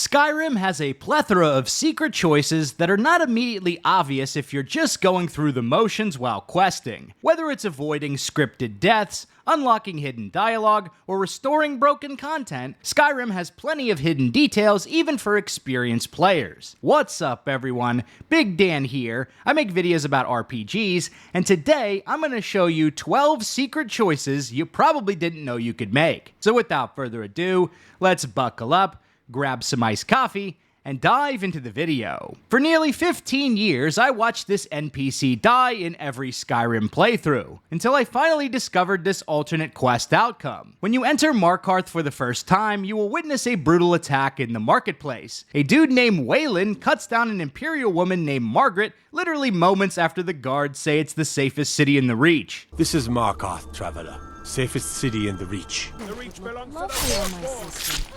Skyrim has a plethora of secret choices that are not immediately obvious if you're just going through the motions while questing. Whether it's avoiding scripted deaths, unlocking hidden dialogue, or restoring broken content, Skyrim has plenty of hidden details even for experienced players. What's up everyone, Big Dan here. I make videos about RPGs, and today I'm going to show you 12 secret choices you probably didn't know you could make. So without further ado, let's buckle up, grab some iced coffee, and dive into the video. For nearly 15 years, I watched this NPC die in every Skyrim playthrough, until I finally discovered this alternate quest outcome. When you enter Markarth for the first time, you will witness a brutal attack in the marketplace. A dude named Weylin cuts down an Imperial woman named Margret literally moments after the guards say it's the safest city in the Reach. This is Markarth, traveler. Safest city in the Reach. The Reach belongs to the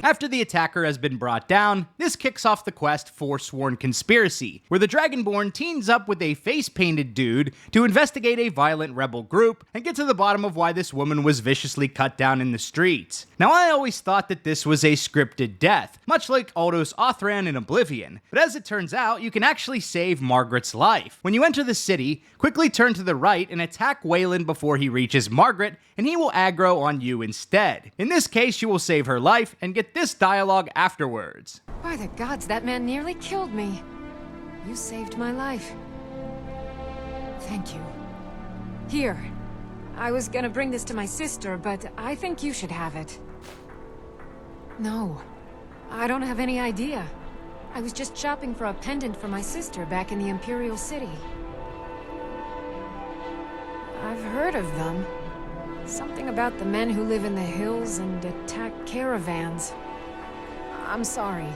After the attacker has been brought down, this kicks off the quest Forsworn Conspiracy, where the Dragonborn teams up with a face-painted dude to investigate a violent rebel group and get to the bottom of why this woman was viciously cut down in the streets. Now, I always thought that this was a scripted death, much like Aldos Othran in Oblivion, but as it turns out, you can actually save Margret's life. When you enter the city, quickly turn to the right and attack Weylin before he reaches Margret, and he will aggro on you instead. In this case, you will save her life and get this dialogue afterwards. By the gods, that man nearly killed me. You saved my life. Thank you. Here. I was gonna bring this to my sister, but I think you should have it. No. I don't have any idea. I was just shopping for a pendant for my sister back in the Imperial City. I've heard of them. Something about the men who live in the hills and attack caravans. I'm sorry.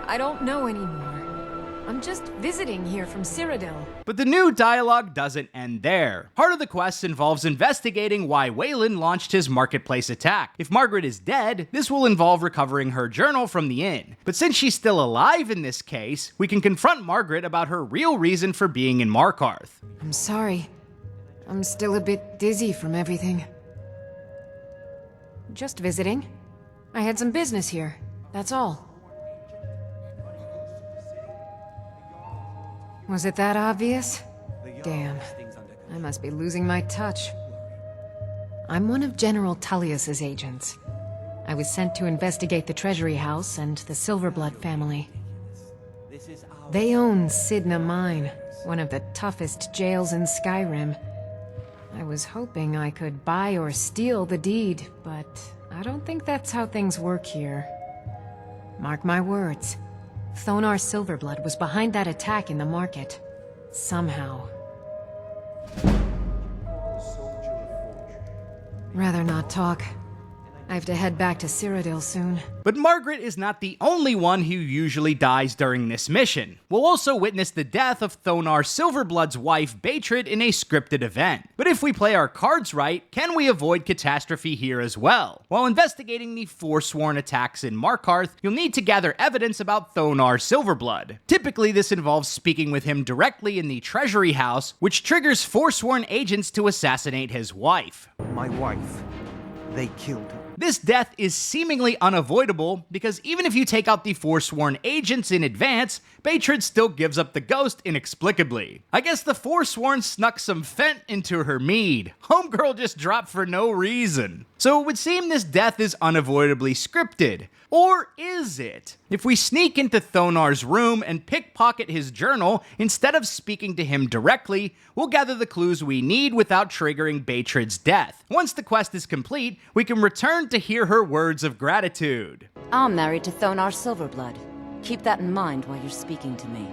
I don't know anymore. I'm just visiting here from Cyrodiil. But the new dialogue doesn't end there. Part of the quest involves investigating why Weylin launched his marketplace attack. If Margret is dead, this will involve recovering her journal from the inn. But since she's still alive in this case, we can confront Margret about her real reason for being in Markarth. I'm sorry. I'm still a bit dizzy from everything. Just visiting. I had some business here. That's all. Was it that obvious? Damn. I must be losing my touch. I'm one of General Tullius's agents. I was sent to investigate the Treasury House and the Silverblood family. They own Sidna Mine, one of the toughest jails in Skyrim. I was hoping I could buy or steal the deed, but I don't think that's how things work here. Mark my words. Thonar Silverblood was behind that attack in the market. Somehow. Rather not talk. I have to head back to Cyrodiil soon. But Margret is not the only one who usually dies during this mission. We'll also witness the death of Thonar Silverblood's wife Betrid in a scripted event. But if we play our cards right, can we avoid catastrophe here as well? While investigating the Forsworn attacks in Markarth, you'll need to gather evidence about Thonar Silverblood. Typically, this involves speaking with him directly in the Treasury House, which triggers Forsworn agents to assassinate his wife. My wife. They killed her. This death is seemingly unavoidable because even if you take out the Forsworn agents in advance, Betrid still gives up the ghost inexplicably. I guess the Forsworn snuck some fent into her mead. Homegirl just dropped for no reason. So it would seem this death is unavoidably scripted. Or is it? If we sneak into Thonar's room and pickpocket his journal instead of speaking to him directly, we'll gather the clues we need without triggering Betrid's death. Once the quest is complete, we can return to hear her words of gratitude. I'm married to Thonar Silverblood. Keep that in mind while you're speaking to me.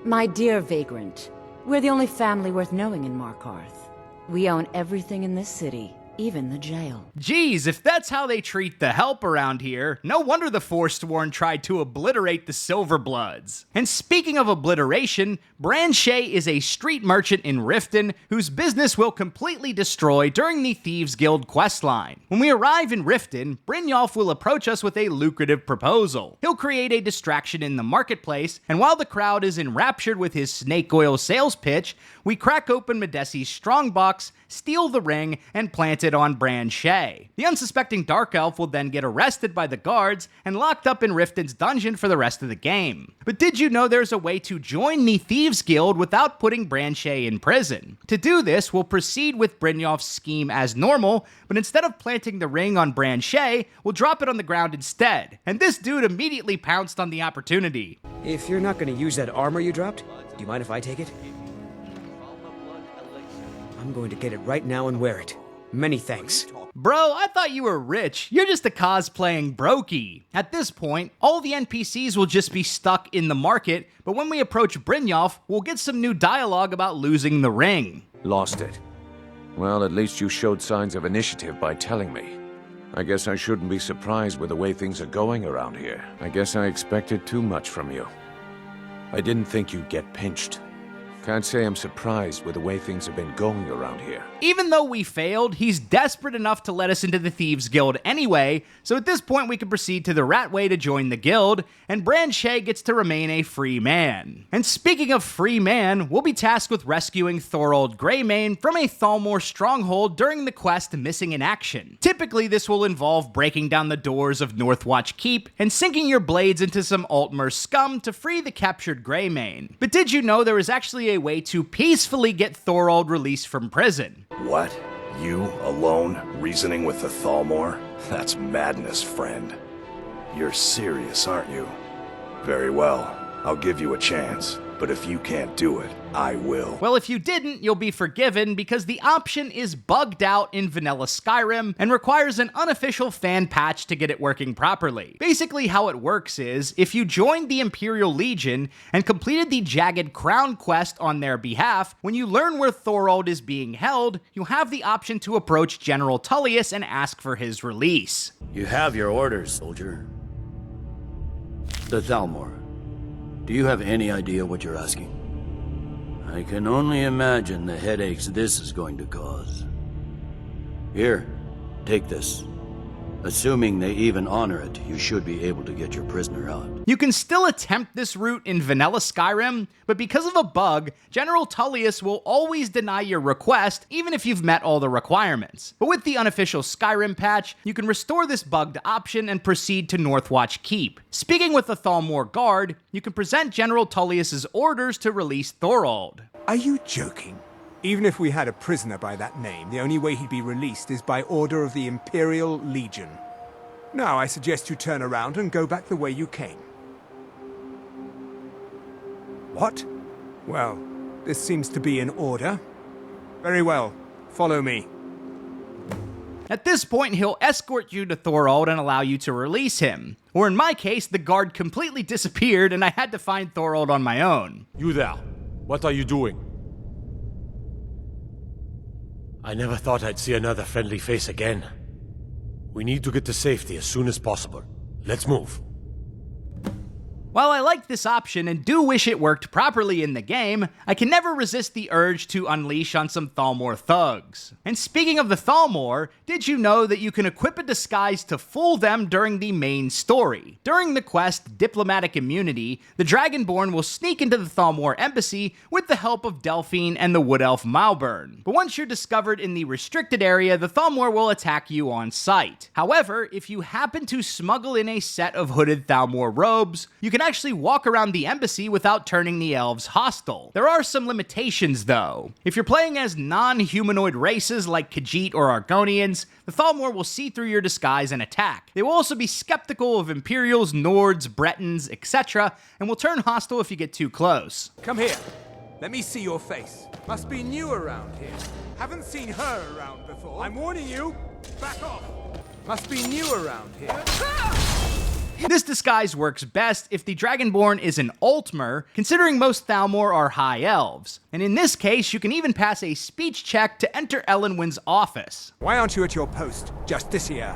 My dear vagrant, we're the only family worth knowing in Markarth. We own everything in this city, even the jail. Geez, if that's how they treat the help around here, no wonder the Forsworn tried to obliterate the Silverbloods. And speaking of obliteration, Brand-Shei is a street merchant in Riften whose business will completely destroy during the Thieves Guild questline. When we arrive in Riften, Brynjolf will approach us with a lucrative proposal. He'll create a distraction in the marketplace, and while the crowd is enraptured with his snake oil sales pitch, we crack open Medesi's strongbox, steal the ring, and plant planted on Brand-Shei. The unsuspecting Dark Elf will then get arrested by the guards and locked up in Riften's dungeon for the rest of the game. But did you know there's a way to join the Thieves Guild without putting Brand-Shei in prison? To do this, we'll proceed with Brynjolf's scheme as normal, but instead of planting the ring on Brand-Shei, we'll drop it on the ground instead. And this dude immediately pounced on the opportunity. If you're not going to use that armor you dropped, do you mind if I take it? I'm going to get it right now and wear it. Many thanks. Bro, I thought you were rich. You're just a cosplaying brokey. At this point, all the NPCs will just be stuck in the market, but when we approach Brynjolf, we'll get some new dialogue about losing the ring. Lost it. Well, at least you showed signs of initiative by telling me. I guess I shouldn't be surprised with the way things are going around here. I guess I expected too much from you. I didn't think you'd get pinched. Can't say I'm surprised with the way things have been going around here. Even though we failed, he's desperate enough to let us into the Thieves Guild anyway, so at this point we can proceed to the Ratway to join the guild, and Brand-Shei gets to remain a free man. And speaking of free man, we'll be tasked with rescuing Thorald Greymane from a Thalmor stronghold during the quest Missing in Action. Typically, this will involve breaking down the doors of Northwatch Keep and sinking your blades into some Altmer scum to free the captured Greymane. But did you know there is actually a way to peacefully get Thorald released from prison? What? You, alone, reasoning with the Thalmor? That's madness, friend. You're serious, aren't you? Very well, I'll give you a chance. But if you can't do it, I will. Well, if you didn't, you'll be forgiven because the option is bugged out in vanilla Skyrim and requires an unofficial fan patch to get it working properly. Basically, how it works is, if you joined the Imperial Legion and completed the Jagged Crown quest on their behalf, when you learn where Thorald is being held, you have the option to approach General Tullius and ask for his release. You have your orders, soldier. The Thalmor. Do you have any idea what you're asking? I can only imagine the headaches this is going to cause. Here, take this. Assuming they even honor it, you should be able to get your prisoner out. You can still attempt this route in vanilla Skyrim, but because of a bug, General Tullius will always deny your request, even if you've met all the requirements. But with the unofficial Skyrim patch, you can restore this bugged option and proceed to Northwatch Keep. Speaking with the Thalmor guard, you can present General Tullius's orders to release Thorald. Are you joking? Even if we had a prisoner by that name, the only way he'd be released is by order of the Imperial Legion. Now I suggest you turn around and go back the way you came. What? Well, this seems to be in order. Very well. Follow me. At this point, he'll escort you to Thorald and allow you to release him. Or in my case, the guard completely disappeared and I had to find Thorald on my own. You there. What are you doing? I never thought I'd see another friendly face again. We need to get to safety as soon as possible. Let's move. While I like this option and do wish it worked properly in the game, I can never resist the urge to unleash on some Thalmor thugs. And speaking of the Thalmor, did you know that you can equip a disguise to fool them during the main story? During the quest Diplomatic Immunity, the Dragonborn will sneak into the Thalmor embassy with the help of Delphine and the Wood Elf Malburn. But once you're discovered in the restricted area, the Thalmor will attack you on sight. However, if you happen to smuggle in a set of hooded Thalmor robes, you can actually walk around the embassy without turning the elves hostile. There are some limitations though. If you're playing as non-humanoid races like Khajiit or Argonians, the Thalmor will see through your disguise and attack. They will also be skeptical of Imperials, Nords, Bretons, etc., and will turn hostile if you get too close. Come here. Let me see your face. Must be new around here. Haven't seen her around before. I'm warning you. Back off. Must be new around here. This disguise works best if the Dragonborn is an Altmer, considering most Thalmor are High Elves. And in this case, you can even pass a speech check to enter Elenwyn's office. Why aren't you at your post, Justicia?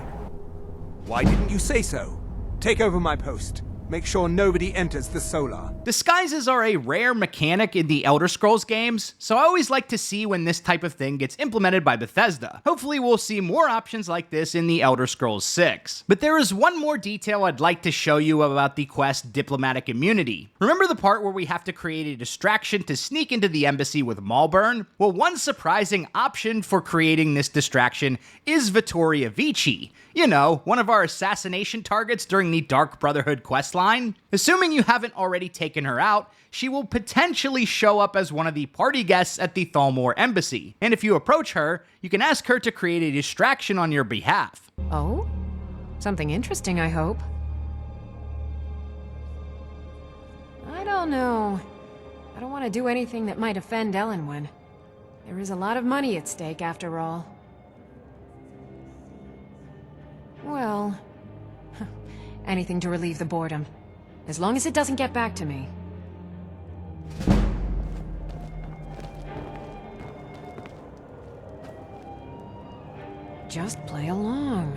Why didn't you say so? Take over my post. Make sure nobody enters the solar. Disguises are a rare mechanic in the Elder Scrolls games, so I always like to see when this type of thing gets implemented by Bethesda. Hopefully we'll see more options like this in the Elder Scrolls 6. But there is one more detail I'd like to show you about the quest Diplomatic Immunity. Remember the part where we have to create a distraction to sneak into the embassy with Malburn? Well, one surprising option for creating this distraction is Vittoria Vici. You know, one of our assassination targets during the Dark Brotherhood questline. Assuming you haven't already taken her out, she will potentially show up as one of the party guests at the Thalmor embassy. And if you approach her, you can ask her to create a distraction on your behalf. Oh? Something interesting, I hope. I don't know. I don't want to do anything that might offend Elenwen. There is a lot of money at stake, after all. Well, anything to relieve the boredom. As long as it doesn't get back to me. Just play along.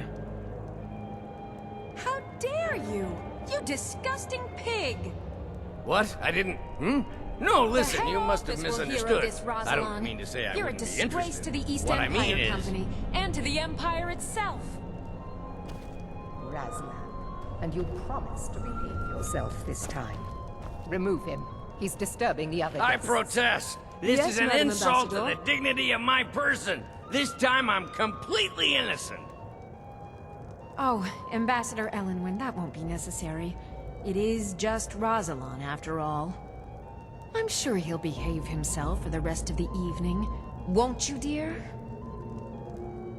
How dare you! You disgusting pig! What? I didn't... No, listen, you must have This will hear of misunderstood. this, I don't Rosalind. mean to say I You're a wouldn't be disgrace interested. to the East What I Empire mean is... Company, and to the Empire itself. Razlan, and you promised to behave yourself this time. Remove him. He's disturbing the other I guests. protest! This Yes, is an Madam insult to Ambassador. the dignity of my person! This time I'm completely innocent! Oh, Ambassador Elenwen, that won't be necessary. It is just Rosalind, after all. I'm sure he'll behave himself for the rest of the evening. Won't you, dear?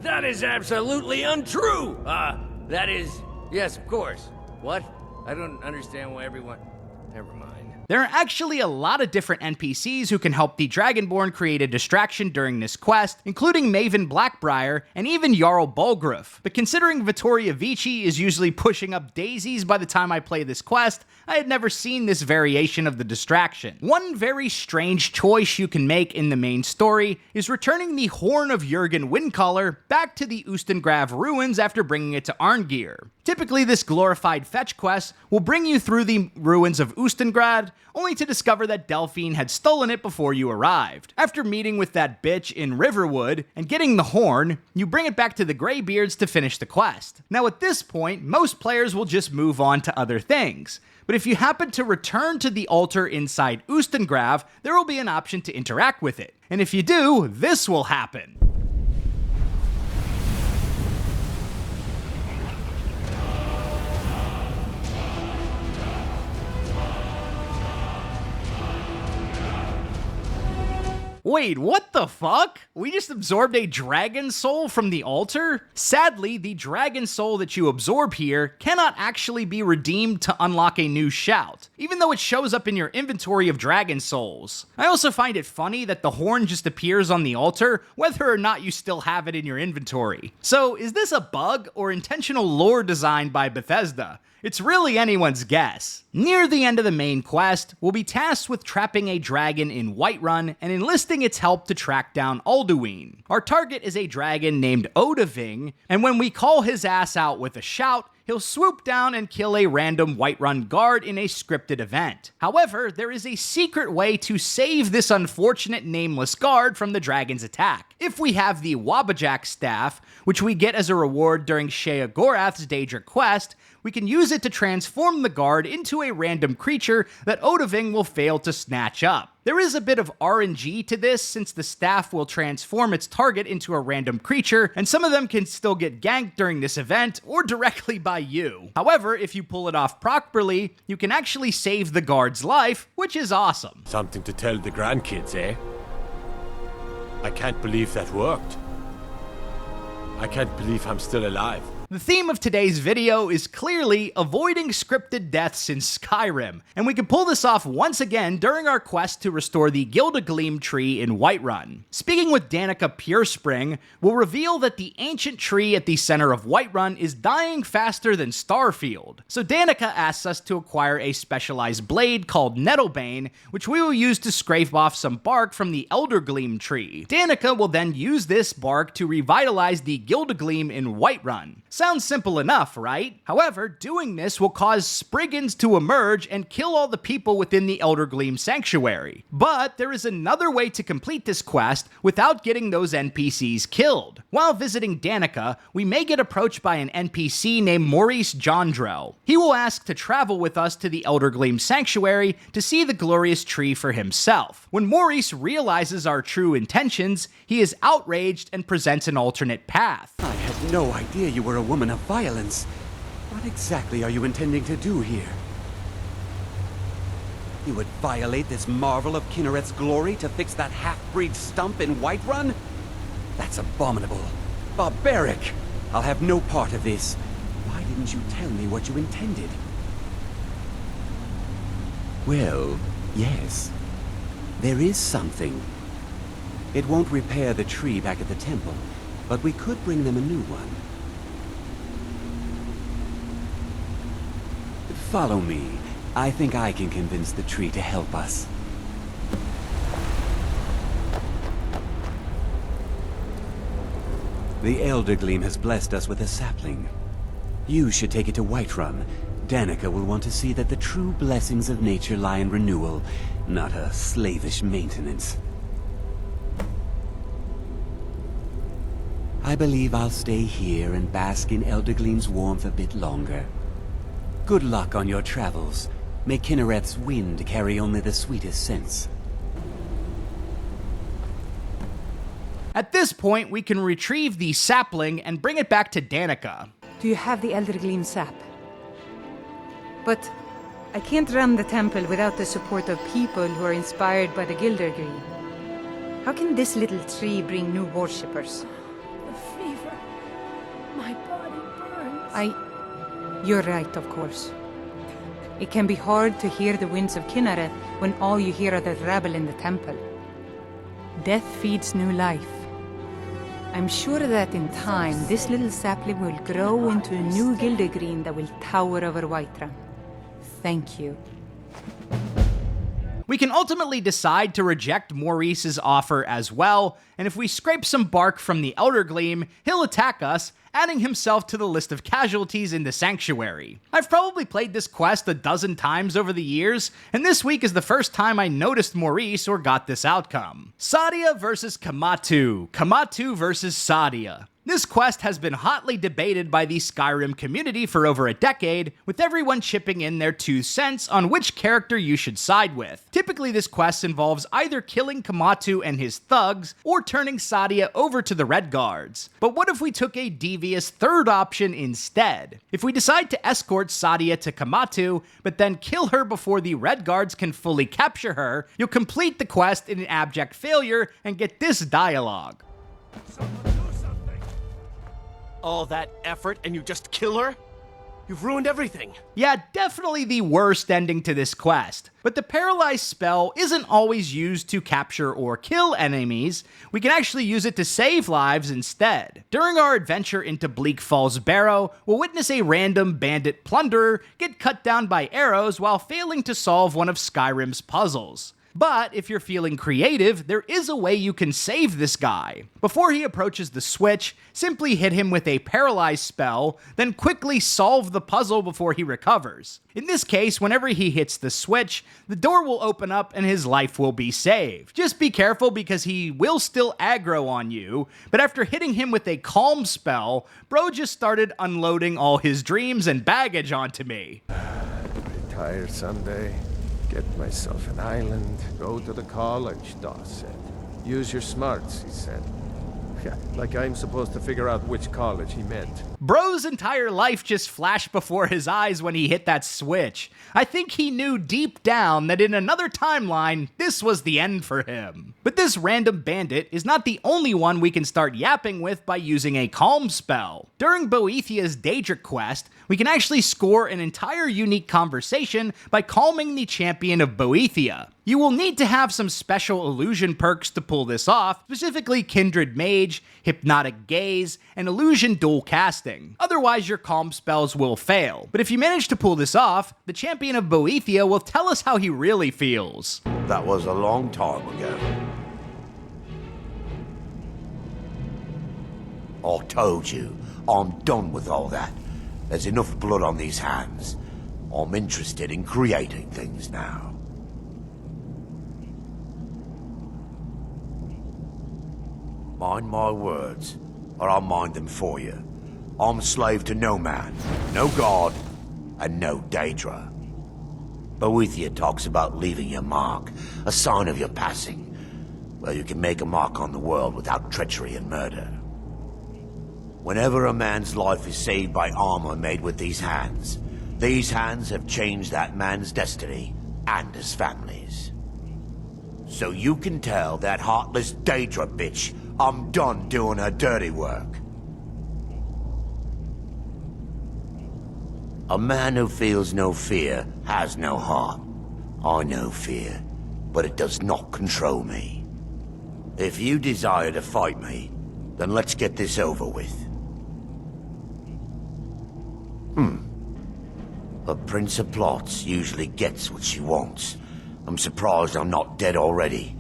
That is absolutely untrue! That is... Yes, of course. What? I don't understand why everyone... Never mind. There are actually a lot of different NPCs who can help the Dragonborn create a distraction during this quest, including Maven Blackbriar and even Jarl Bulgruff. But considering Vittoria Vici is usually pushing up daisies by the time I play this quest, I had never seen this variation of the distraction. One very strange choice you can make in the main story is returning the Horn of Jurgen Windcaller back to the Ustengrav ruins after bringing it to Arngeir. Typically, this glorified fetch quest will bring you through the ruins of Ustengrav, only to discover that Delphine had stolen it before you arrived. After meeting with that bitch in Riverwood and getting the horn, you bring it back to the Greybeards to finish the quest. Now at this point, most players will just move on to other things. But if you happen to return to the altar inside Ustengrav, there will be an option to interact with it. And if you do, this will happen. Wait, what the fuck? We just absorbed a dragon soul from the altar? Sadly, the dragon soul that you absorb here cannot actually be redeemed to unlock a new shout, even though it shows up in your inventory of dragon souls. I also find it funny that the horn just appears on the altar, whether or not you still have it in your inventory. So, is this a bug or intentional lore designed by Bethesda? It's really anyone's guess. Near the end of the main quest, we'll be tasked with trapping a dragon in Whiterun and enlisting its help to track down Alduin. Our target is a dragon named Odahviing, and when we call his ass out with a shout, he'll swoop down and kill a random Whiterun guard in a scripted event. However, there is a secret way to save this unfortunate nameless guard from the dragon's attack. If we have the Wabbajack staff, which we get as a reward during Shea Gorath's Daedra quest, we can use it to transform the guard into a random creature that Odahviing will fail to snatch up. There is a bit of RNG to this since the staff will transform its target into a random creature, and some of them can still get ganked during this event or directly by you. However, if you pull it off properly, you can actually save the guard's life, which is awesome. Something to tell the grandkids, eh? I can't believe that worked. I can't believe I'm still alive. The theme of today's video is clearly avoiding scripted deaths in Skyrim, and we can pull this off once again during our quest to restore the Gildergreen tree in Whiterun. Speaking with Danica Purespring, we'll reveal that the ancient tree at the center of Whiterun is dying faster than Starfield. So Danica asks us to acquire a specialized blade called Nettlebane, which we will use to scrape off some bark from the Eldergleam tree. Danica will then use this bark to revitalize the Gildergreen in Whiterun. Sounds simple enough, right? However, doing this will cause Spriggans to emerge and kill all the people within the Eldergleam Sanctuary. But there is another way to complete this quest without getting those NPCs killed. While visiting Danica, we may get approached by an NPC named Maurice Jondrell. He will ask to travel with us to the Eldergleam Sanctuary to see the glorious tree for himself. When Maurice realizes our true intentions, he is outraged and presents an alternate path. I had no idea you were a woman of violence. What exactly are you intending to do here? You would violate this marvel of Kinnereth's glory to fix that half-breed stump in Whiterun? That's abominable. Barbaric! I'll have no part of this. Why didn't you tell me what you intended? Well, yes. There is something. It won't repair the tree back at the temple, but we could bring them a new one. Follow me. I think I can convince the tree to help us. The Eldergleam has blessed us with a sapling. You should take it to Whiterun. Danica will want to see that the true blessings of nature lie in renewal, not a slavish maintenance. I believe I'll stay here and bask in Eldergleam's warmth a bit longer. Good luck on your travels. May Kinnereth's wind carry only the sweetest scents. At this point, we can retrieve the sapling and bring it back to Danica. Do you have the Eldergleam sap? But I can't run the temple without the support of people who are inspired by the Gildergreen. How can this little tree bring new worshippers? The fever. My body burns. You're right, of course. It can be hard to hear the winds of Kinnereth when all you hear are the rabble in the temple. Death feeds new life. I'm sure that in time, this little sapling will grow into a new Gildergreen that will tower over Whiterun. Thank you. We can ultimately decide to reject Maurice's offer as well, and if we scrape some bark from the Eldergleam, he'll attack us, adding himself to the list of casualties in the Sanctuary. I've probably played this quest a dozen times over the years, and this week is the first time I noticed Maurice or got this outcome. Saadia versus Kematu. Kematu versus Saadia. This quest has been hotly debated by the Skyrim community for over a decade, with everyone chipping in their 2 cents on which character you should side with. Typically, this quest involves either killing Kematu and his thugs, or turning Saadia over to the Red Guards. But what if we took a devious third option instead? If we decide to escort Saadia to Kematu, but then kill her before the Red Guards can fully capture her, you'll complete the quest in an abject failure and get this dialogue. All that effort and you just kill her? You've ruined everything. Yeah, definitely the worst ending to this quest. But the Paralyze spell isn't always used to capture or kill enemies. We can actually use it to save lives instead. During our adventure into Bleak Falls Barrow, we'll witness a random bandit plunderer get cut down by arrows while failing to solve one of Skyrim's puzzles. But if you're feeling creative, there is a way you can save this guy. Before he approaches the switch, simply hit him with a Paralyze spell, then quickly solve the puzzle before he recovers. In this case, whenever he hits the switch, the door will open up and his life will be saved. Just be careful because he will still aggro on you, but after hitting him with a Calm spell, bro just started unloading all his dreams and baggage onto me. Retire someday. Get myself an island, go to the college, Dawes said. Use your smarts, he said. Yeah, like I'm supposed to figure out which college he meant. Bro's entire life just flashed before his eyes when he hit that switch. I think he knew deep down that in another timeline, this was the end for him. But this random bandit is not the only one we can start yapping with by using a Calm spell. During Boethiah's Daedric quest, we can actually score an entire unique conversation by calming the champion of Boethiah. You will need to have some special illusion perks to pull this off, specifically Kindred Mage, Hypnotic Gaze, and Illusion Dual Casting. Otherwise, your calm spells will fail. But if you manage to pull this off, the champion of Boethiah will tell us how he really feels. That was a long time ago. I told you, I'm done with all that. There's enough blood on these hands. I'm interested in creating things now. Mind my words, or I'll mind them for you. I'm a slave to no man, no god, and no Daedra. Boethiah talks about leaving your mark, a sign of your passing. Well, you can make a mark on the world without treachery and murder. Whenever a man's life is saved by armor made with these hands have changed that man's destiny and his family's. So you can tell that heartless Daedra bitch I'm done doing her dirty work. A man who feels no fear has no heart. I know fear, but it does not control me. If you desire to fight me, then let's get this over with. A Prince of Plots usually gets what she wants. I'm surprised I'm not dead already.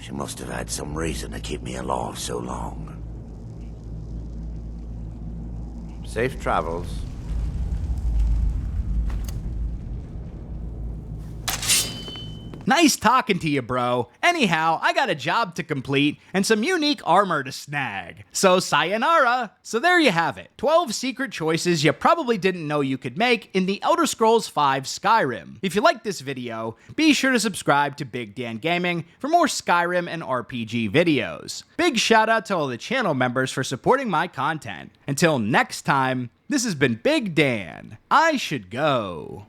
She must have had some reason to keep me alive so long. Safe travels. Nice talking to you, bro. Anyhow, I got a job to complete and some unique armor to snag. So sayonara. So there you have it. 12 secret choices you probably didn't know you could make in the Elder Scrolls V Skyrim. If you liked this video, be sure to subscribe to Big Dan Gaming for more Skyrim and RPG videos. Big shout out to all the channel members for supporting my content. Until next time, this has been Big Dan. I should go.